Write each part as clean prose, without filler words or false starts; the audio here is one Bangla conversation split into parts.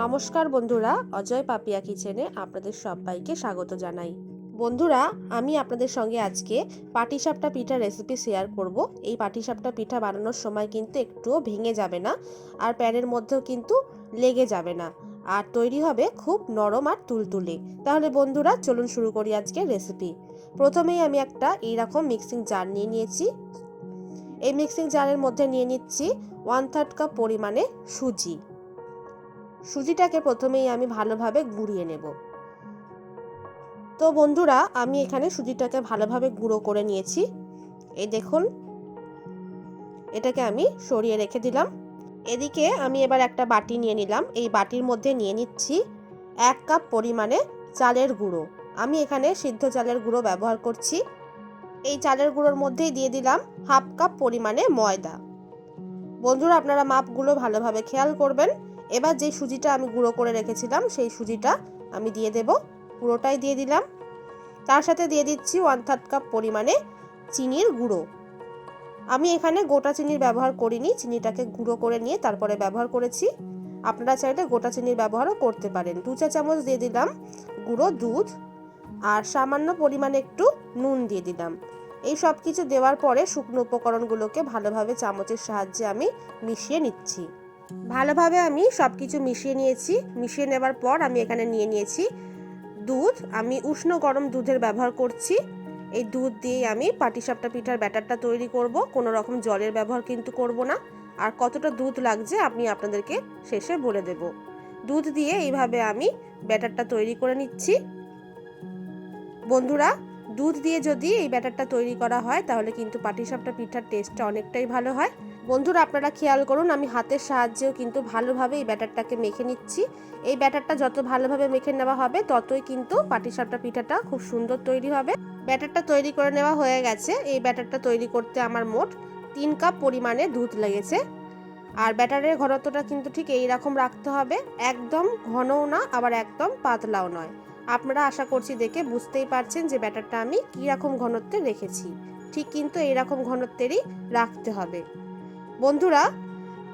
নমস্কার বন্ধুরা, অজয় পাপিয়া কিচেনে আপনাদের সবাইকে স্বাগত জানাই। বন্ধুরা, আমি আপনাদের সঙ্গে আজকে পাটিসাপটা পিঠা রেসিপি শেয়ার করব। এই পাটিসাপটা পিঠা বানানোর সময় কিন্তু একটুও ভেঙে যাবে না, আর প্যানের মধ্যেও কিন্তু লেগে যাবে না, আর তৈরি হবে খুব নরম আর তুলতুলে। তাহলে বন্ধুরা চলুন শুরু করি আজকে রেসিপি। প্রথমেই আমি একটা এইরকম মিক্সিং জার নিয়ে নিয়েছি। এই মিক্সিং জারের মধ্যে নিয়ে নিচ্ছি 1/3 কাপ পরিমাণে সুজি। সুজিটাকে প্রথমেই আমি ভালোভাবে গুঁড়িয়ে নেব। তো বন্ধুরা, আমি এখানে সুজিটাকে ভালোভাবে গুঁড়ো করে নিয়েছি। এই দেখুন, এটাকে আমি সরিয়ে রেখে দিলাম। এদিকে আমি এবার একটা বাটি নিয়ে নিলাম। এই বাটির মধ্যে নিয়ে নিচ্ছি 1 কাপ পরিমাণে চালের গুঁড়ো। আমি এখানে সিদ্ধ চালের গুঁড়ো ব্যবহার করছি। এই চালের গুঁড়োর মধ্যেই দিয়ে দিলাম 1/2 কাপ পরিমাণে ময়দা। বন্ধুরা, আপনারা মাপগুলো ভালোভাবে খেয়াল করবেন। এবার যে সুজিটা আমি গুঁড়ো করে রেখেছিলাম সেই সুজিটা আমি দিয়ে দেব, পুরোটাই দিয়ে দিলাম। তার সাথে দিয়ে দিচ্ছি 1/3 কাপ পরিমাণে চিনির গুঁড়ো। আমি এখানে গোটা চিনির ব্যবহার করিনি, চিনিটাকে গুঁড়ো করে নিয়ে তারপরে ব্যবহার করেছি। আপনারা চাইলে গোটা চিনির ব্যবহারও করতে পারেন। 2 চা চামচ দিয়ে দিলাম গুঁড়ো দুধ, আর সামান্য পরিমাণে একটু নুন দিয়ে দিলাম। এই সব কিছু দেওয়ার পরে শুকনো উপকরণগুলোকে ভালোভাবে চামচের সাহায্যে আমি মিশিয়ে নিচ্ছি। ভালোভাবে আমি সব কিছু মিশিয়ে নিয়েছি। মিশিয়ে নেবার পর আমি এখানে নিয়ে নিয়েছি দুধ। আমি উষ্ণ গরম দুধের ব্যবহার করছি। এই দুধ দিয়ে আমি পাটিসাপটা পিঠার ব্যাটারটা তৈরি করব। কোনো রকম জলের ব্যবহার কিন্তু করব না। আর কতটা দুধ লাগছে আমি আপনাদেরকে শেষে বলে দেব। দুধ দিয়ে এইভাবে আমি ব্যাটারটা তৈরি করে নিচ্ছি। বন্ধুরা, দুধ দিয়ে যদি এই ব্যাটারটা তৈরি করা হয় তাহলে কিন্তু পাটিসাপটা পিঠার টেস্টটা অনেকটাই ভালো হয়। বন্ধুরা, আপনারা খেয়াল করুন, আমি হাতের সাহায্যেও কিন্তু ভালোভাবে এই ব্যাটারটাকে মেখে নিচ্ছি। এই ব্যাটারটা যত ভালোভাবে মেখে নেওয়া হবে ততই কিন্তু পাটিসাপটা পিঠাটা খুব সুন্দর তৈরি হবে। ব্যাটারটা তৈরি করে নেওয়া হয়ে গেছে। এই ব্যাটারটা তৈরি করতে আমার মোট 3 কাপ পরিমাণে দুধ লেগেছে। আর ব্যাটারের ঘনত্বটা কিন্তু ঠিক এই রকম রাখতে হবে, একদম ঘনও না আবার একদম পাতলাও নয়। আপনারা আশা করছি দেখে বুঝতেই পারছেন যে ব্যাটারটা আমি কী রকম ঘনত্বে রেখেছি। ঠিক কিন্তু এই রকম ঘনত্বেরই রাখতে হবে। বন্ধুরা,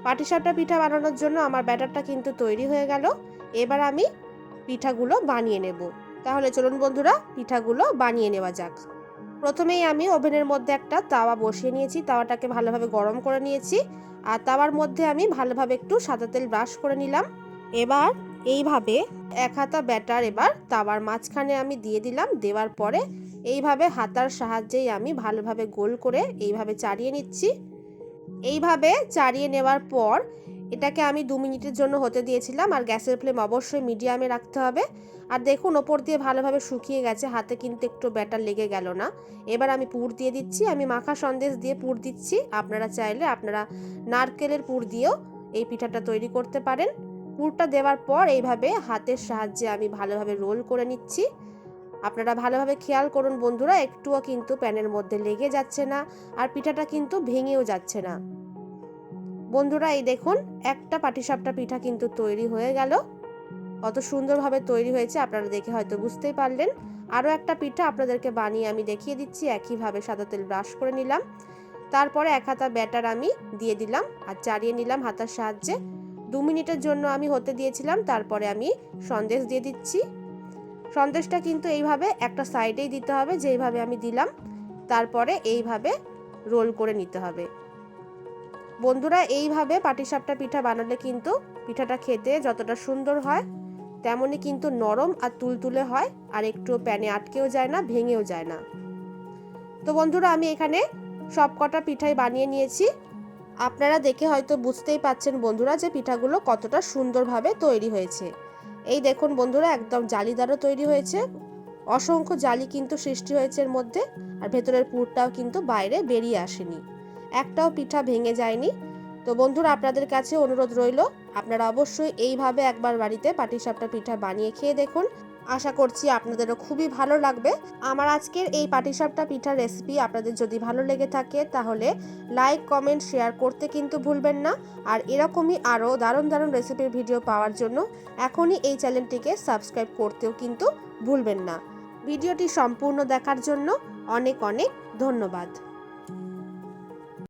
পাটিসাপটা পিঠা বানানোর জন্য আমার ব্যাটারটা কিন্তু তৈরি হয়ে গেল। এবার আমি পিঠাগুলো বানিয়ে নেব। তাহলে চলুন বন্ধুরা, পিঠাগুলো বানিয়ে নেওয়া যাক। প্রথমেই আমি ওভেনের মধ্যে একটা তাওয়া বসিয়ে নিয়েছি। তাওয়াটাকে ভালোভাবে গরম করে নিয়েছি, আর তাওয়ার মধ্যে আমি ভালোভাবে একটু সাদা তেল ব্রাশ করে নিলাম। এবার এইভাবে 1 হাতা ব্যাটার এবার তাওয়ার মাঝখানে আমি দিয়ে দিলাম। দেওয়ার পরে এইভাবে হাতার সাহায্যেই আমি ভালোভাবে গোল করে এইভাবে চাড়িয়ে নিচ্ছি। এইভাবে চাড়িয়ে নেওয়ার পর এটাকে আমি 2 মিনিটের জন্য হতে দিয়েছিলাম, আর গ্যাসের ফ্লেম অবশ্যই মিডিয়ামে রাখতে হবে। আর দেখুন, ওপর দিয়ে ভালোভাবে শুকিয়ে গেছে, হাতে কিন্তু একটু ব্যাটার লেগে গেল না। এবার আমি পুর দিয়ে দিচ্ছি। আমি মাখা সন্দেশ দিয়ে পুর দিচ্ছি। আপনারা চাইলে আপনারা নারকেলের পুর দিয়েও এই পিঠাটা তৈরি করতে পারেন। পুরটা দেওয়ার পর এইভাবে হাতের সাহায্যে আমি ভালোভাবে রোল করে নিচ্ছি। আপনারা ভালোভাবে খেয়াল করুন বন্ধুরা, একটুও কিন্তু প্যানের মধ্যে লেগে যাচ্ছে না, আর পিঠাটা কিন্তু ভেঙেও যাচ্ছে না। বন্ধুরা, এই দেখুন, একটা পাটিসাপটা পিঠা কিন্তু তৈরি হয়ে গেল। কত সুন্দরভাবে তৈরি হয়েছে আপনারা দেখে হয়তো বুঝতেই পারলেন। আরও একটা পিঠা আপনাদেরকে বানিয়ে আমি দেখিয়ে দিচ্ছি। একইভাবে সাদা তেল ব্রাশ করে নিলাম। তারপরে 1 হাতা ব্যাটার আমি দিয়ে দিলাম আর চাড়িয়ে নিলাম হাতার সাহায্যে। 2 মিনিটের জন্য আমি হতে দিয়েছিলাম। তারপরে আমি সন্দেশ দিয়ে দিচ্ছি। সন্দেশটা কিন্তু এইভাবে একটা সাইডেই দিতে হবে, যেইভাবে আমি দিলাম। তারপরে এইভাবে রোল করে নিতে হবে। বন্ধুরা, এইভাবে পাটিসাপটা পিঠা বানালে কিন্তু পিঠাটা খেতে যতটা সুন্দর হয় তেমনই কিন্তু নরম আর তুলতুলে হয়, আর একটু প্যানে আটকেও যায় না, ভেঙেও যায় না। তো বন্ধুরা, আমি এখানে সবকটা পিঠাই বানিয়ে নিয়েছি। আপনারা দেখে হয়তো বুঝতেই পাচ্ছেন বন্ধুরা যে পিঠাগুলো কতটা সুন্দরভাবে তৈরি হয়েছে। এই দেখুন বন্ধুরা, একদম জালিদারও তৈরি হয়েছে। অসংখ্য জালি কিন্তু সৃষ্টি হয়েছে এর মধ্যে, আর ভেতরের পুরটাও কিন্তু বাইরে বেরিয়ে আসেনি। একটাও পিঠা ভেঙে যায়নি। তো বন্ধুরা, আপনাদের কাছে অনুরোধ রইল, আপনারা অবশ্যই এইভাবে একবার বাড়িতে পাটিসাপটা পিঠা বানিয়ে খেয়ে দেখুন। আশা করছি আপনাদেরও খুবই ভালো লাগবে। আমার আজকের এই পাটিসাপটা পিঠার রেসিপি আপনাদের যদি ভালো লেগে থাকে তাহলে লাইক, কমেন্ট, শেয়ার করতে কিন্তু ভুলবেন না। আর এরকমই আরও দারুণ দারুণ রেসিপির ভিডিও পাওয়ার জন্য এখনই এই চ্যানেলটিকে সাবস্ক্রাইব করতেও কিন্তু ভুলবেন না। ভিডিওটি সম্পূর্ণ দেখার জন্য অনেক অনেক ধন্যবাদ।